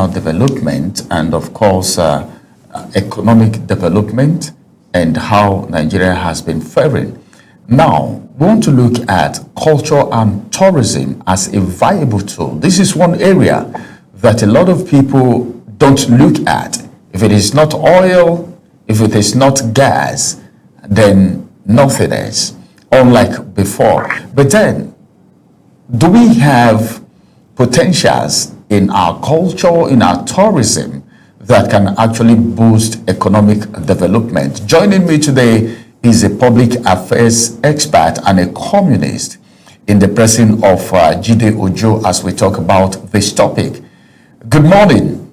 development and, of course, economic development and how Nigeria has been faring. Now, we want to look at culture and tourism as a viable tool. This is one area that a lot of people don't look at. If it is not oil, if it is not gas, then nothing is, unlike before. But then, do we have potentials in our culture, in our tourism, that can actually boost economic development? Joining me today is a public affairs expert and a communist in the person of Jide Ojo as we talk about this topic. Good morning.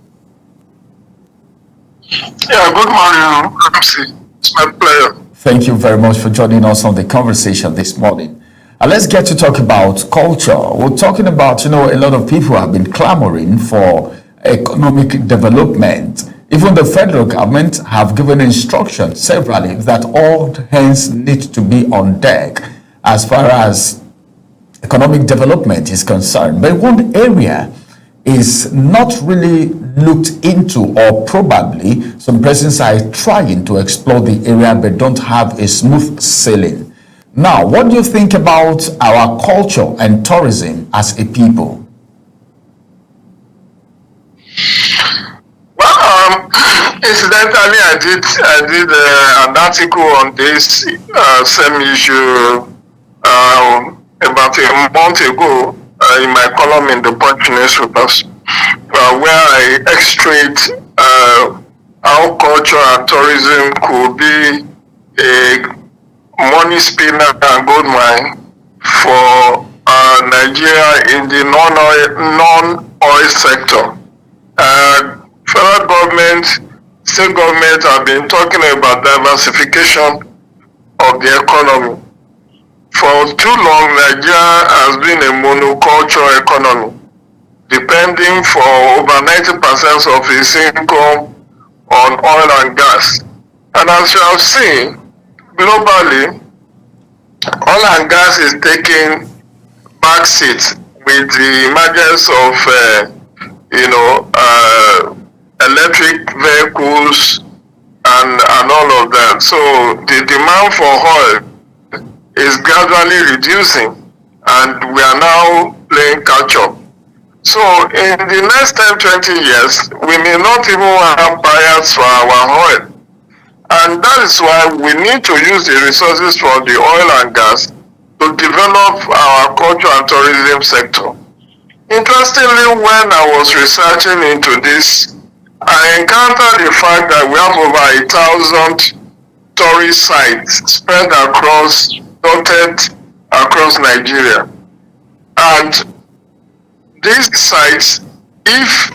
Yeah, good morning, MC. It's my pleasure. Thank you very much for joining us on the conversation this morning. Let's get to talk about culture. We're talking about, a lot of people have been clamoring for economic development. Even the federal government have given instructions severally that all hands need to be on deck as far as economic development is concerned. But one area is not really looked into, or probably some persons are trying to explore the area but don't have a smooth sailing. Now, what do you think about our culture and tourism as a people? Well, incidentally, I did an article on this same issue about a month ago in my column in the Punch newspapers, where I extracted how culture and tourism could be a money spinner and gold mine for Nigeria in the non-oil sector. Federal government, state government have been talking about diversification of the economy. For too long, Nigeria has been a monoculture economy, depending for over 90% of its income on oil and gas. And as you have seen, globally, oil and gas is taking backseat with the emergence of, electric vehicles and all of that. So the demand for oil is gradually reducing, and we are now playing catch up. So in the next 10-20 years, we may not even have buyers for our oil. And that is why we need to use the resources from the oil and gas to develop our culture and tourism sector. Interestingly, when I was researching into this, I encountered the fact that we have over 1,000 tourist sites spread dotted across Nigeria. And these sites, if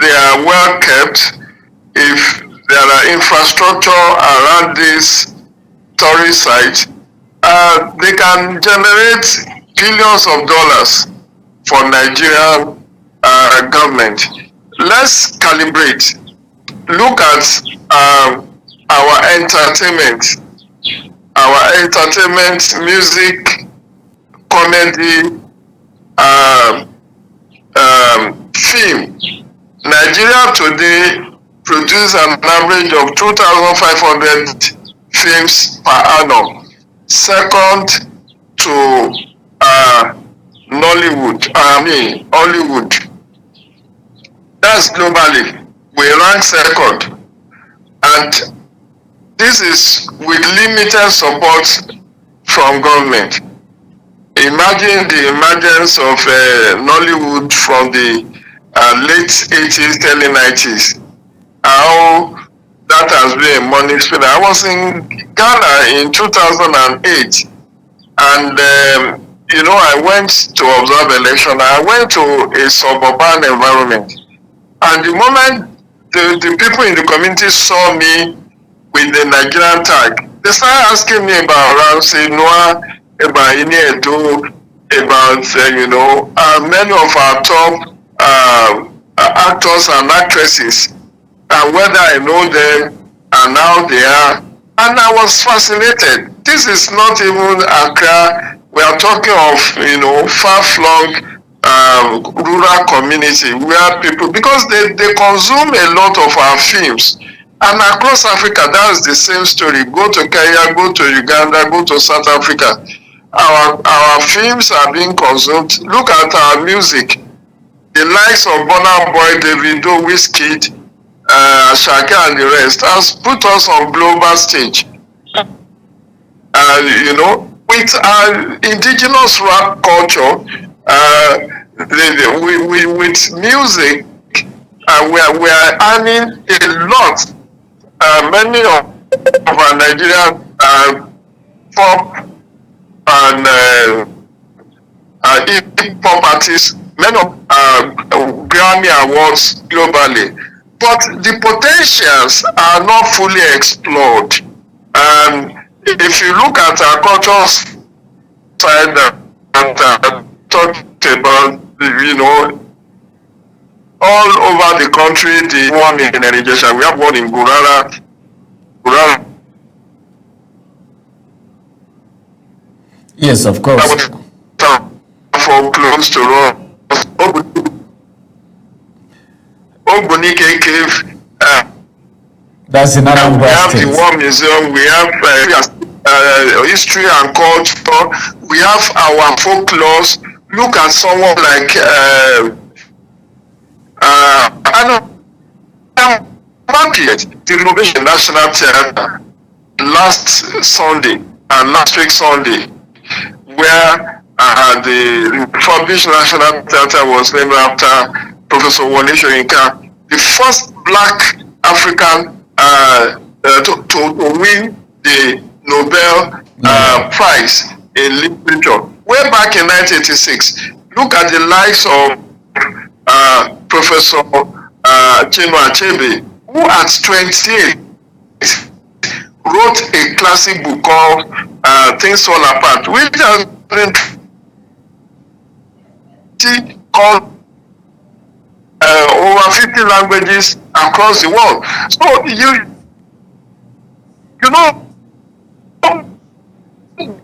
they are well kept, if there are infrastructure around these tourist sites, they can generate billions of dollars for Nigerian government. Let's calibrate. Look at our entertainment, music, comedy, film. Nigeria today produces an average of 2,500 films per annum, second to Hollywood. That's globally. We rank second. And this is with limited support from government. Imagine the emergence of Nollywood from the late 80s, early 90s. How that has been a money spinner. I was in Ghana in 2008, and I went to observe election. I went to a suburban environment, and the moment the people in the community saw me with the Nigerian tag, they started asking me about Ramsey Noah, about Iniedo, about many of our top actors and actresses, and whether I know them and how they are. And I was fascinated. This is not even Accra. We are talking of far-flung rural community where people, because they consume a lot of our films. And across Africa, that's the same story. Go to Kenya, go to Uganda, go to South Africa. Our films are being consumed. Look at our music. The likes of Burna Boy, Davido, Wizkid, Shaka, and the rest has put us on global stage. You know, with our indigenous rap culture, with music, we are earning a lot. Many of our Nigerian pop and hip hop artists, many of Grammy Awards globally, but the potentials are not fully explored. And if you look at our cultural side that talked about, you know, all over the country, the one in Nigeria, we have one in Gurara. Yes, of course. For close to us. Ogbunike Cave. That's in We Anambra have the State. War Museum. We have history and culture. We have our folklores. Look at someone like the Renovation National Theatre last Sunday and last week Sunday, where the refurbished National Theatre was named after Professor Wole Soyinka, the first Black African to win the Nobel Prize in Literature way back in 1986. Look at the likes of Professor Chinua Achebe, who at 28 wrote a classic book called Things Fall Apart, which has been called over 50 languages across the world. So you know,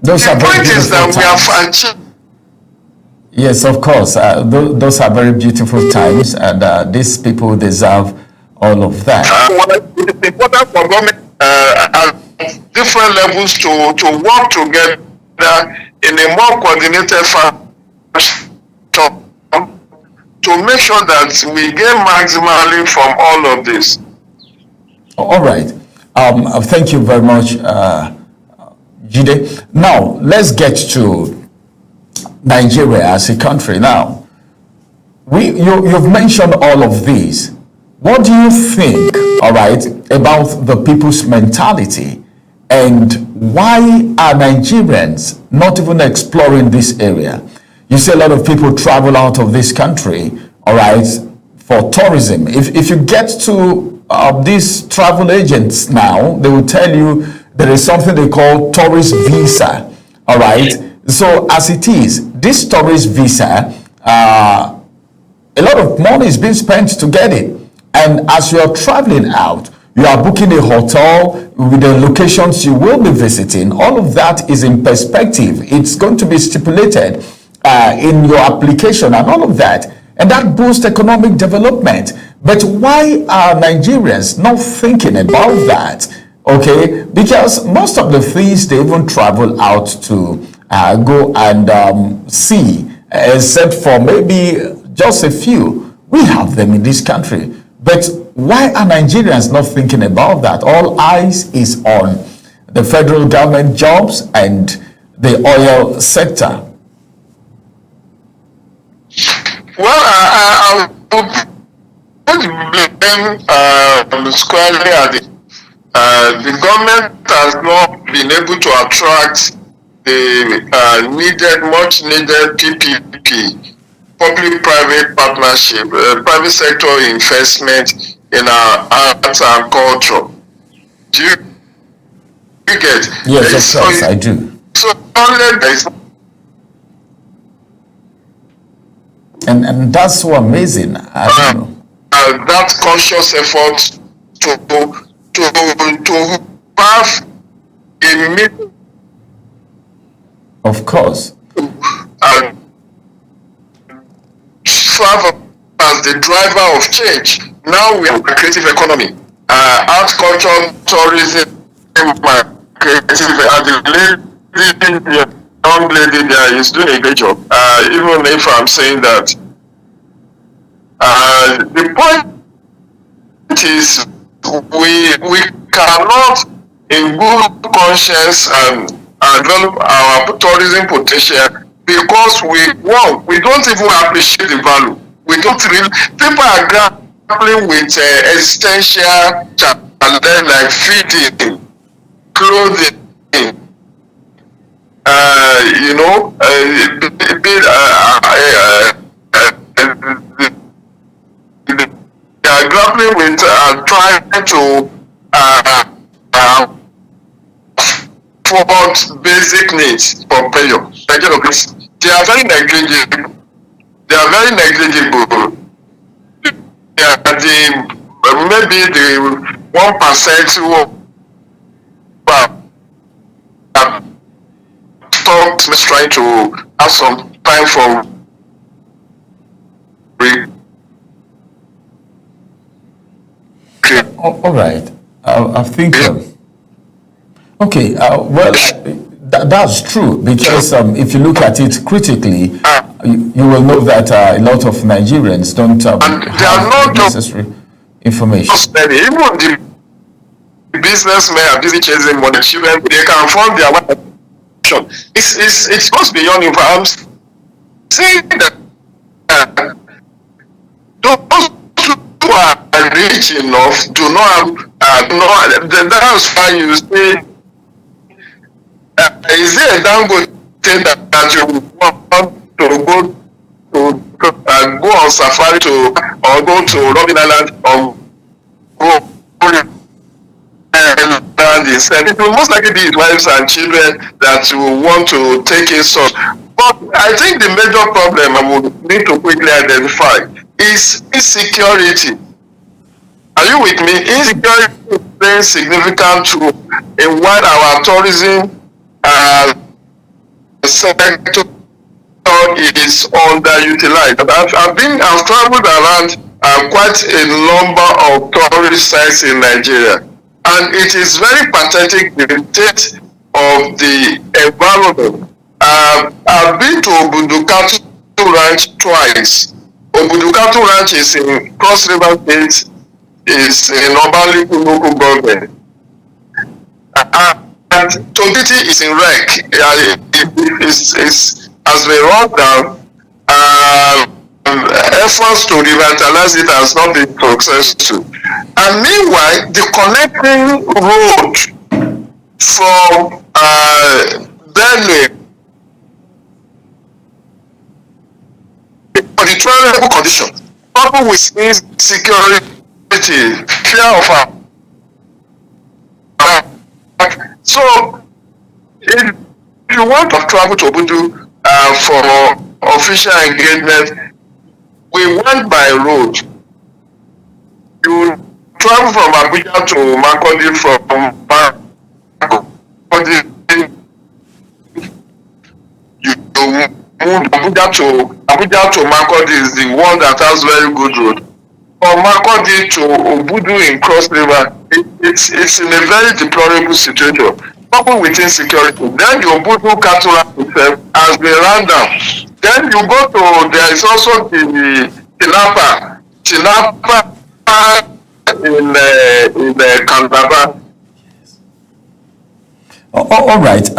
Those are the very point is that beautiful we have times. achieved. Yes, of course. Those are very beautiful times, and these people deserve all of that. It's important for government at different levels to work together in a more coordinated fashion to make sure that we gain maximally from all of this. All right. Thank you very much, Jide. Now, let's get to Nigeria as a country. Now, you've mentioned all of these. What do you think, all right, about the people's mentality, and why are Nigerians not even exploring this area? You see a lot of people travel out of this country, all right, for tourism. If you get to these travel agents now, they will tell you there is something they call tourist visa, all right? So as it is, this tourist visa, a lot of money is being spent to get it. And as you are traveling out, you are booking a hotel with the locations you will be visiting. All of that is in perspective. It's going to be stipulated in your application and all of that. And that boosts economic development. But why are Nigerians not thinking about that? Okay, because most of the things they even travel out to go and see, except for maybe just a few, we have them in this country. But why are Nigerians not thinking about that? All eyes is on the federal government jobs and the oil sector. Well, I would blame squarely at the government has not been able to attract the much needed PPP, public-private partnership, private sector investment in our arts and culture. Do you get? Yes, of course, I do. So only there is. And that's so amazing. I don't know. That conscious effort to have a meeting. Of course. serve as the driver of change. Now we have a creative economy, art, culture, tourism, creative. The young lady there is doing a great job. Even if I'm saying that, the point is we cannot, in good conscience, and develop our tourism potential because we don't even appreciate the value. We don't really. People are grappling with existential challenges like feeding, clothing, they are grappling with trying to afford basic needs for prayer. They are very negligible. They are very negligible. Maybe the 1% who talks trying to have some time for all right. I think. Okay. Well, that's true because if you look at it critically, you will know that a lot of Nigerians don't have the necessary information. Even the businessmen are busy chasing money. Children, they can fund their life. It goes beyond information. Saying that those who are rich enough do not have. That's why you say, is there a Dangote that you want to go on safari or go to Robben Island or go and it will most likely be his wives and children that will want to take his son. But I think the major problem I would need to quickly identify is insecurity. Are you with me? Insecurity is playing significant role in why our tourism sector is underutilized. I've traveled around quite a number of tourist sites in Nigeria, and it is very pathetic the state of the environment. I've been to Obudukatu Ranch twice. Obudukatu Ranch is in Cross River State, is in Obaliku local government. And Tonditi is in wreck. It has been run down. Efforts to revitalize it has not been successful. And meanwhile, the connecting road from Benue for the tolerable condition, coupled with insecurity, fear of so if you want to travel to Ubuntu for official engagement, we went by road. You travel from Abuja to Makurdi, from Makurdi, you move Abuja to Makurdi is the one that has very good road. From Makurdi to Obudu in Cross River, it's in a very deplorable situation. Coupled with insecurity. Then the Obudu cattle itself has been run down. Then you go to, there is also the Tinapa in Calabar. All right.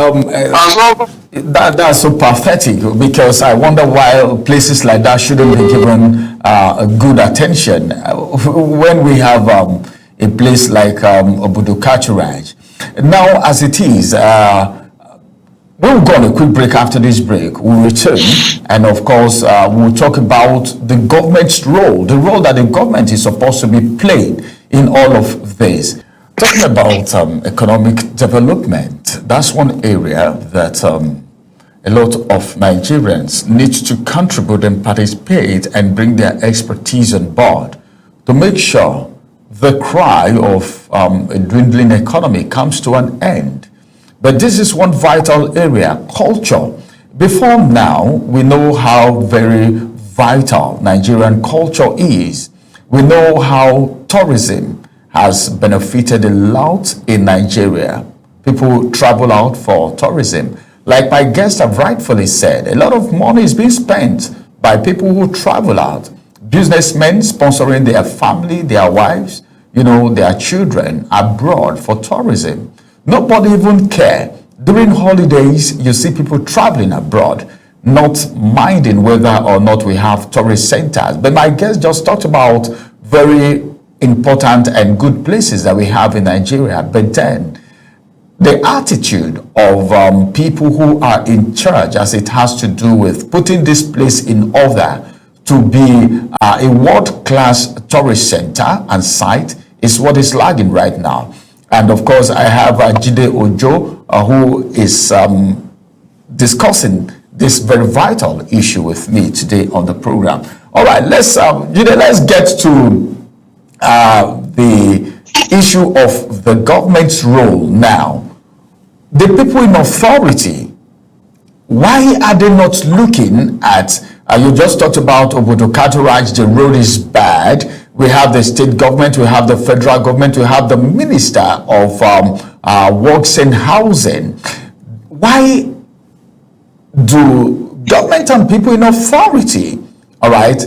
That's so pathetic because I wonder why places like that shouldn't be given good attention when we have a place like Obudukatu Ranch. Now, as it is, we'll go on a quick break. After this break, we'll return and, of course, we'll talk about the government's role, the role that the government is supposed to be playing in all of this. Talking about economic development, that's one area that a lot of Nigerians need to contribute and participate and bring their expertise on board to make sure the cry of a dwindling economy comes to an end. But this is one vital area, culture. Before now, we know how very vital Nigerian culture is. We know how tourism has benefited a lot in Nigeria. People travel out for tourism. Like my guests have rightfully said, a lot of money is being spent by people who travel out. Businessmen sponsoring their family, their wives, their children abroad for tourism. Nobody even care. During holidays, you see people traveling abroad, not minding whether or not we have tourist centers. But my guest just talked about very important and good places that we have in Nigeria. But then the attitude of people who are in charge, as it has to do with putting this place in order to be a world-class tourist center and site, is what is lagging right now. And of course, I have Jide Ojo, who is discussing this very vital issue with me today on the program. All right, Jide, let's get to the issue of the government's role now. The people in authority, why are they not looking at, you just talked about Obodo Katoraj, the road is bad. We have the state government, we have the federal government, we have the minister of works and housing. Why do government and people in authority, all right,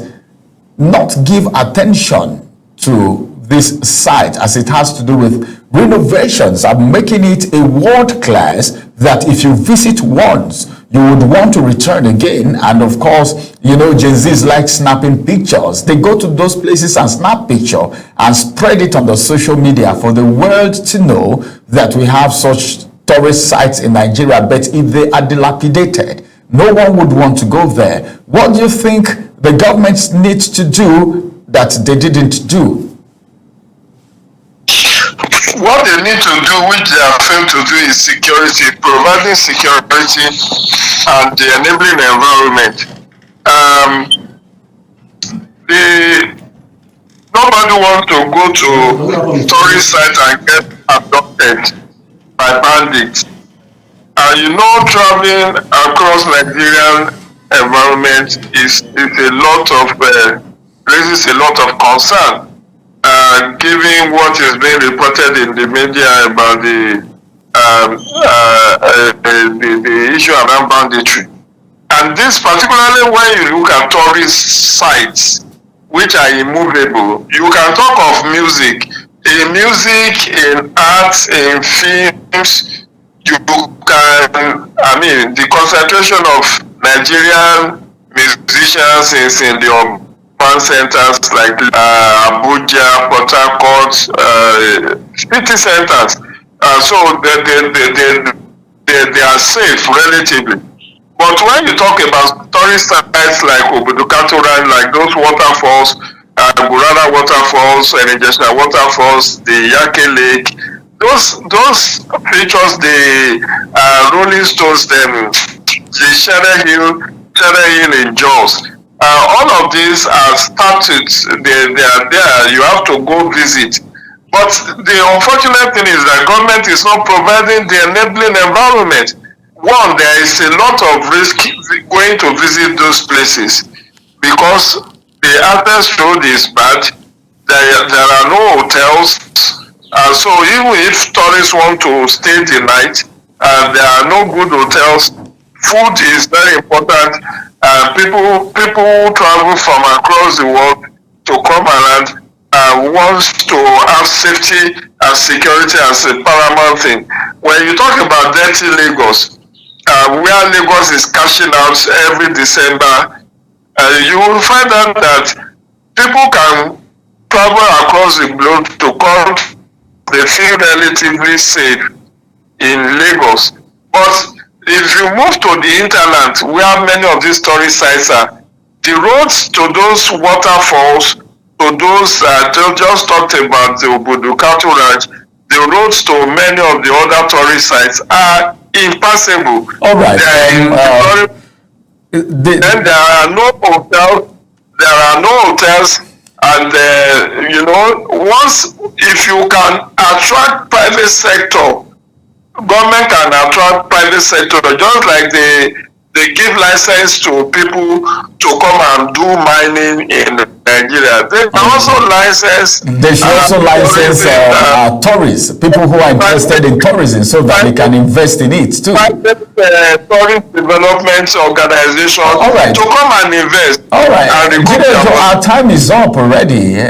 not give attention to this site as it has to do with renovations and making it a world class that if you visit once, you would want to return again? And of course, Gen Zs like snapping pictures. They go to those places and snap picture and spread it on the social media for the world to know that we have such tourist sites in Nigeria. But if they are dilapidated, no one would want to go there. What do you think the government needs to do that they didn't do? What they need to do, which they have failed to do, is security, providing security and the enabling environment. Nobody wants to go to tourist site and get abducted by bandits. Traveling across Nigerian environment is a lot of raises a lot of concern. Given what is being reported in the media about the issue around banditry, and this particularly when you look at tourist sites which are immovable, you can talk of music, in arts, in films. You can, the concentration of Nigerian musicians is in the urban centers like Abuja, Port Harcourt, city centers. So they are safe relatively. But when you talk about tourist sites like Obodo Katoraj, like those waterfalls, Gurara waterfalls, Enejesha waterfalls, the Yake Lake, those features, the Rolling Stones, the Shere Hill in Jos. All of these are statutes. They are there. You have to go visit. But the unfortunate thing is that government is not providing the enabling environment. One, there is a lot of risk going to visit those places because the access road is bad. There are no hotels. So even if tourists want to stay the night, there are no good hotels. Food is very important. People who travel from across the world to come around wants to have safety and security as a paramount thing. When you talk about dirty Lagos, where Lagos is cashing out every December, you will find out that people can travel across the globe to come. They feel relatively safe in Lagos. But if you move to the hinterland, where many of these tourist sites are, the roads to those waterfalls, to those just talked about the Obodo Katoraj, the roads to many of the other tourist sites are impassable. All right. Then there are no hotels. And once if you can attract private sector, government can attract private sector, just like the they give license to people to come and do mining in Nigeria. They can also license. They should also license tourists, people who are interested in tourism, so that they can invest in it too. Tourist development organization to come and invest. All right. Our time is up already.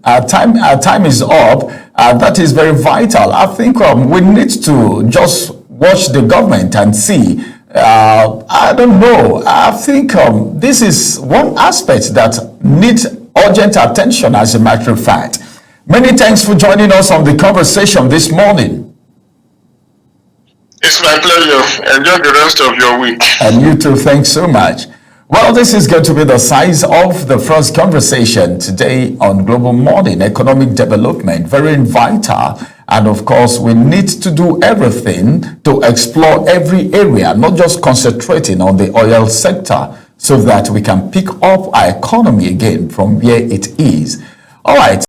Our time is up. That is very vital. I think we need to just watch the government and see. I don't know. I think this is one aspect that needs urgent attention, as a matter of fact. Many thanks for joining us on the conversation this morning. It's my pleasure. Enjoy the rest of your week. And you too. Thanks so much. Well, this is going to be the size of the first conversation today on Global Morning Economic Development. Very vital. And of course, we need to do everything to explore every area, not just concentrating on the oil sector, so that we can pick up our economy again from where it is. All right.